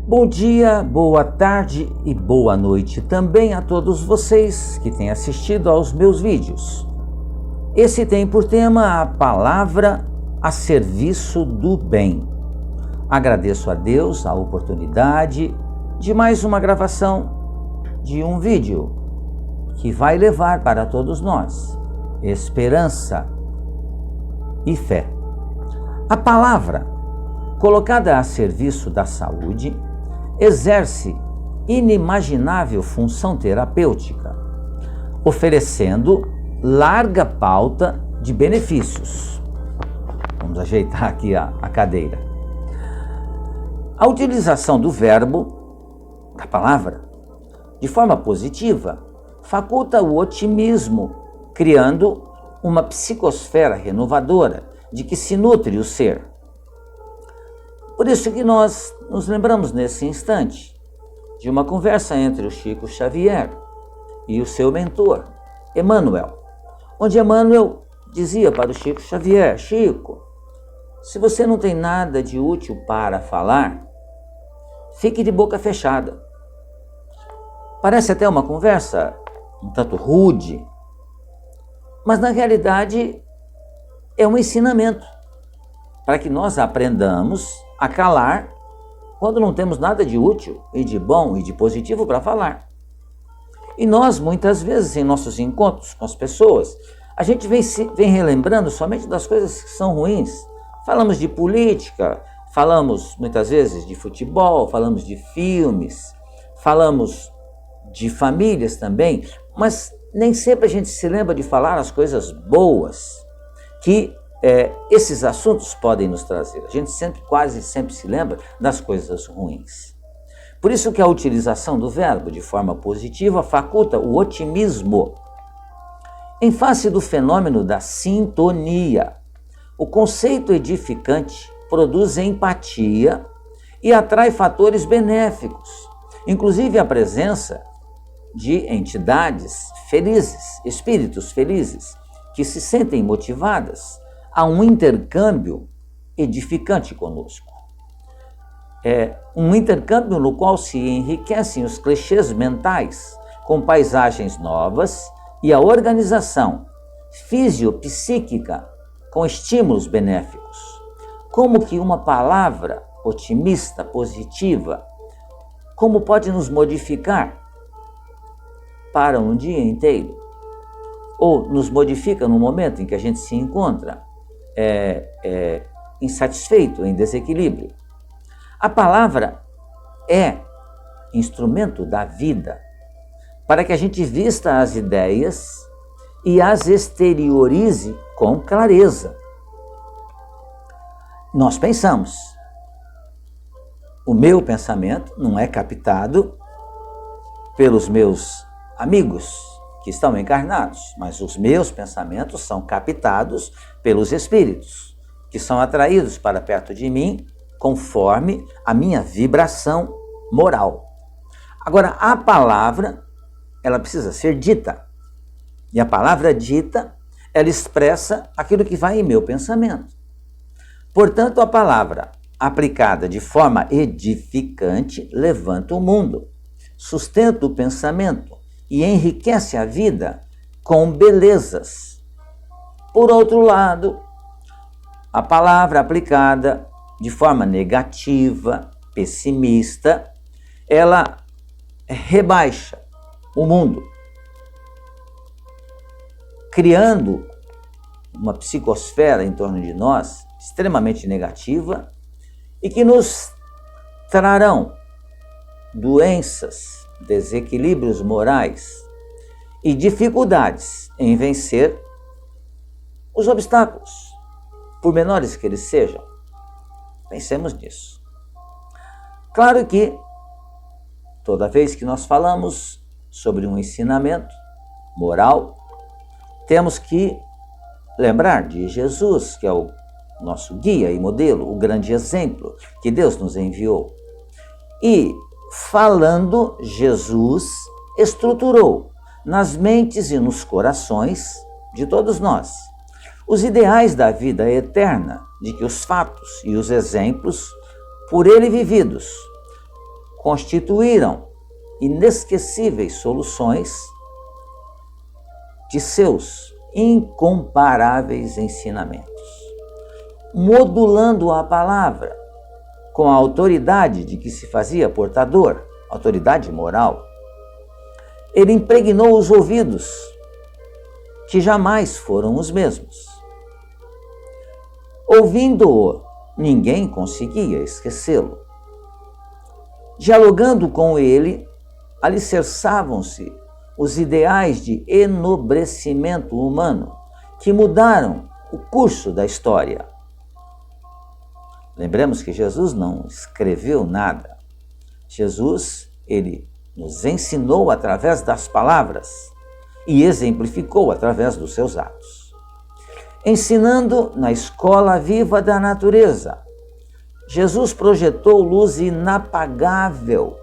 Bom dia, boa tarde e boa noite também a todos vocês que têm assistido aos meus vídeos. Esse tem por tema a palavra a serviço do bem. Agradeço a Deus a oportunidade de mais uma gravação de um vídeo que vai levar para todos nós esperança e fé. A palavra, colocada a serviço da saúde, exerce inimaginável função terapêutica, oferecendo larga pauta de benefícios. Vamos ajeitar aqui a cadeira. A utilização do verbo, da palavra, de forma positiva, faculta o otimismo, criando uma psicosfera renovadora de que se nutre o ser. Por isso que nós nos lembramos nesse instante de uma conversa entre o Chico Xavier e o seu mentor, Emmanuel, onde Emmanuel dizia para o Chico Xavier: Chico, se você não tem nada de útil para falar, fique de boca fechada. Parece até uma conversa um tanto rude, mas na realidade é um ensinamento para que nós aprendamos a calar quando não temos nada de útil e de bom e de positivo para falar. E nós, muitas vezes, em nossos encontros com as pessoas, a gente vem relembrando somente das coisas que são ruins. Falamos de política, falamos muitas vezes de futebol, falamos de filmes, falamos de famílias também, mas nem sempre a gente se lembra de falar as coisas boas que esses assuntos podem nos trazer. A gente quase sempre se lembra das coisas ruins. Por isso que a utilização do verbo de forma positiva faculta o otimismo. Em face do fenômeno da sintonia, o conceito edificante produz empatia e atrai fatores benéficos, inclusive a presença de entidades felizes, espíritos felizes, que se sentem motivadas a um intercâmbio edificante conosco. É um intercâmbio no qual se enriquecem os clichês mentais com paisagens novas e a organização fisiopsíquica com estímulos benéficos. Como que uma palavra otimista, positiva, como pode nos modificar para um dia inteiro? Ou nos modifica no momento em que a gente se encontra insatisfeito, em desequilíbrio. A palavra é instrumento da vida para que a gente vista as ideias e as exteriorize com clareza. Nós pensamos. O meu pensamento não é captado pelos meus amigos que estão encarnados, mas os meus pensamentos são captados pelos espíritos, que são atraídos para perto de mim conforme a minha vibração moral. Agora, a palavra, ela precisa ser dita. E a palavra dita, ela expressa aquilo que vai em meu pensamento. Portanto, a palavra aplicada de forma edificante levanta o mundo, sustenta o pensamento e enriquece a vida com belezas. Por outro lado, a palavra aplicada de forma negativa, pessimista, ela rebaixa o mundo, criando uma psicosfera em torno de nós extremamente negativa e que nos trarão doenças, desequilíbrios morais e dificuldades em vencer os obstáculos, por menores que eles sejam. Pensemos nisso. Claro que toda vez que nós falamos sobre um ensinamento moral, temos que lembrar de Jesus, que é o nosso guia e modelo, o grande exemplo que Deus nos enviou. E falando, Jesus estruturou nas mentes e nos corações de todos nós os ideais da vida eterna, de que os fatos e os exemplos por ele vividos constituíram inesquecíveis soluções de seus incomparáveis ensinamentos, modulando a palavra com a autoridade de que se fazia portador, autoridade moral. Ele impregnou os ouvidos, que jamais foram os mesmos. Ouvindo-o, ninguém conseguia esquecê-lo. Dialogando com ele, alicerçavam-se os ideais de enobrecimento humano que mudaram o curso da história. Lembremos que Jesus não escreveu nada. Jesus, ele nos ensinou através das palavras e exemplificou através dos seus atos. Ensinando na escola viva da natureza, Jesus projetou luz inapagável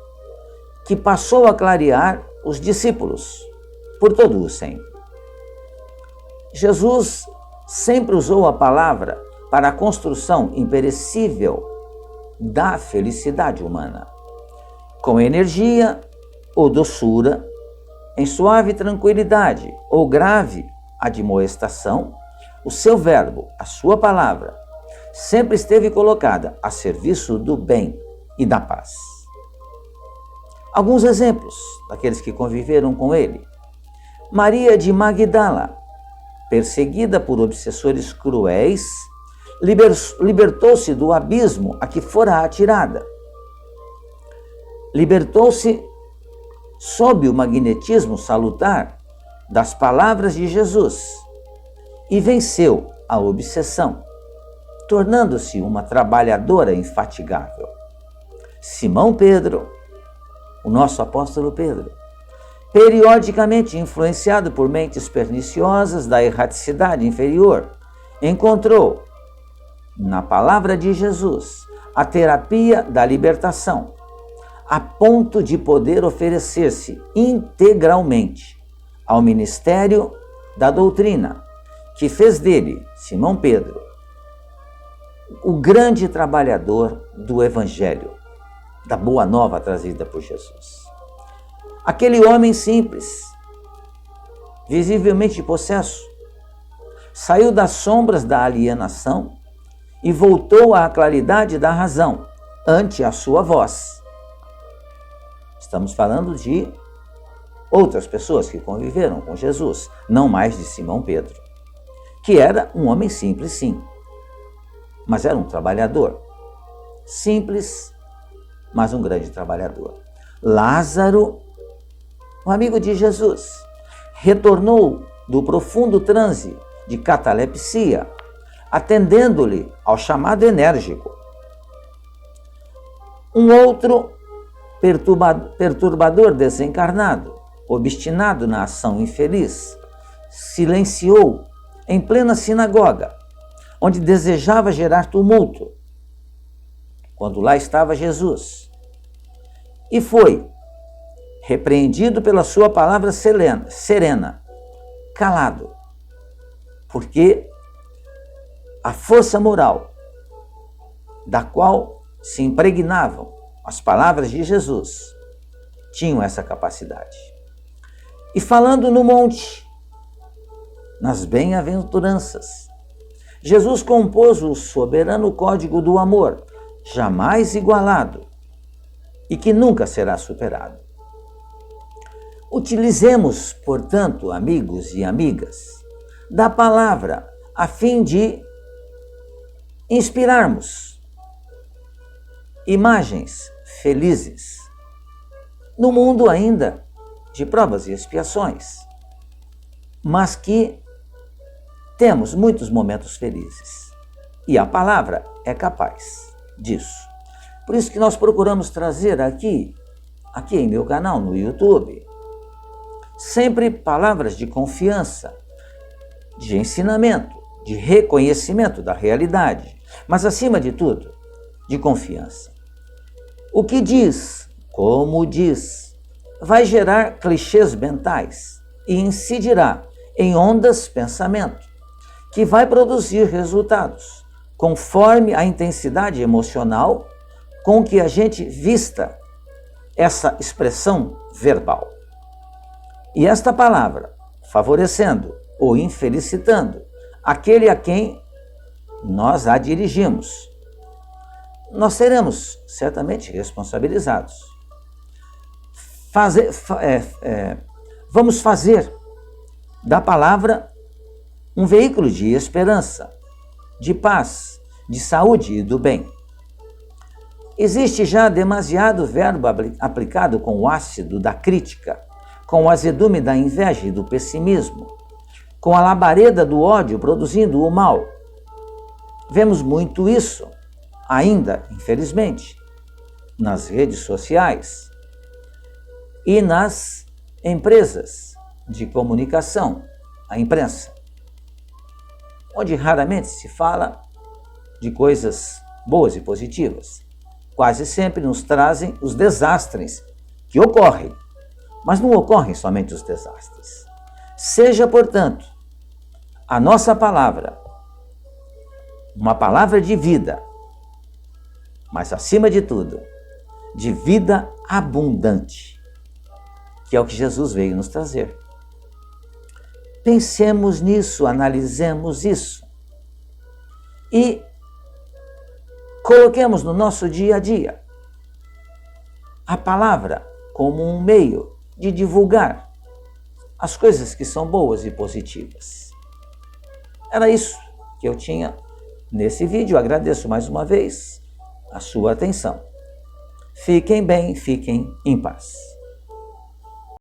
que passou a clarear os discípulos por todo o sempre. Jesus sempre usou a palavra para a construção imperecível da felicidade humana. Com energia ou doçura, em suave tranquilidade ou grave admoestação, o seu verbo, a sua palavra, sempre esteve colocada a serviço do bem e da paz. Alguns exemplos daqueles que conviveram com ele. Maria de Magdala, perseguida por obsessores cruéis, libertou-se do abismo a que fora atirada. Libertou-se sob o magnetismo salutar das palavras de Jesus e venceu a obsessão, tornando-se uma trabalhadora infatigável. Simão Pedro, o nosso apóstolo Pedro, periodicamente influenciado por mentes perniciosas da erraticidade inferior, encontrou na palavra de Jesus a terapia da libertação, a ponto de poder oferecer-se integralmente ao ministério da doutrina, que fez dele, Simão Pedro, o grande trabalhador do Evangelho, da boa nova trazida por Jesus. Aquele homem simples, visivelmente possesso, saiu das sombras da alienação e voltou à claridade da razão ante a sua voz. Estamos falando de outras pessoas que conviveram com Jesus, não mais de Simão Pedro, que era um homem simples, sim, mas era um trabalhador. Simples, mas um grande trabalhador. Lázaro, um amigo de Jesus, retornou do profundo transe de catalepsia, atendendo-lhe ao chamado enérgico. Um outro perturbador desencarnado, obstinado na ação infeliz, silenciou em plena sinagoga, onde desejava gerar tumulto, quando lá estava Jesus, e foi repreendido pela sua palavra serena, calado, porque a força moral da qual se impregnavam as palavras de Jesus tinham essa capacidade. E falando no monte, nas bem-aventuranças, Jesus compôs o soberano código do amor, jamais igualado e que nunca será superado. Utilizemos, portanto, amigos e amigas, da palavra a fim de inspirarmos imagens felizes no mundo ainda de provas e expiações, mas que temos muitos momentos felizes e a palavra é capaz disso. Por isso que nós procuramos trazer aqui em meu canal no YouTube, sempre palavras de confiança, de ensinamento, de reconhecimento da realidade, mas acima de tudo, de confiança. O que diz, como diz, vai gerar clichês mentais e incidirá em ondas pensamento, que vai produzir resultados conforme a intensidade emocional com que a gente vista essa expressão verbal. E esta palavra, favorecendo ou infelicitando aquele a quem nós a dirigimos, nós seremos certamente responsabilizados. Vamos fazer da palavra um veículo de esperança, de paz, de saúde e do bem. Existe já demasiado verbo aplicado com o ácido da crítica, com o azedume da inveja e do pessimismo, com a labareda do ódio produzindo o mal. Vemos muito isso ainda, infelizmente, nas redes sociais e nas empresas de comunicação, a imprensa, onde raramente se fala de coisas boas e positivas. Quase sempre nos trazem os desastres que ocorrem, mas não ocorrem somente os desastres. Seja, portanto, a nossa palavra uma palavra de vida, mas acima de tudo, de vida abundante, que é o que Jesus veio nos trazer. Pensemos nisso, analisemos isso e coloquemos no nosso dia a dia a palavra como um meio de divulgar as coisas que são boas e positivas. Era isso que eu tinha nesse vídeo. Agradeço mais uma vez a sua atenção. Fiquem bem, fiquem em paz.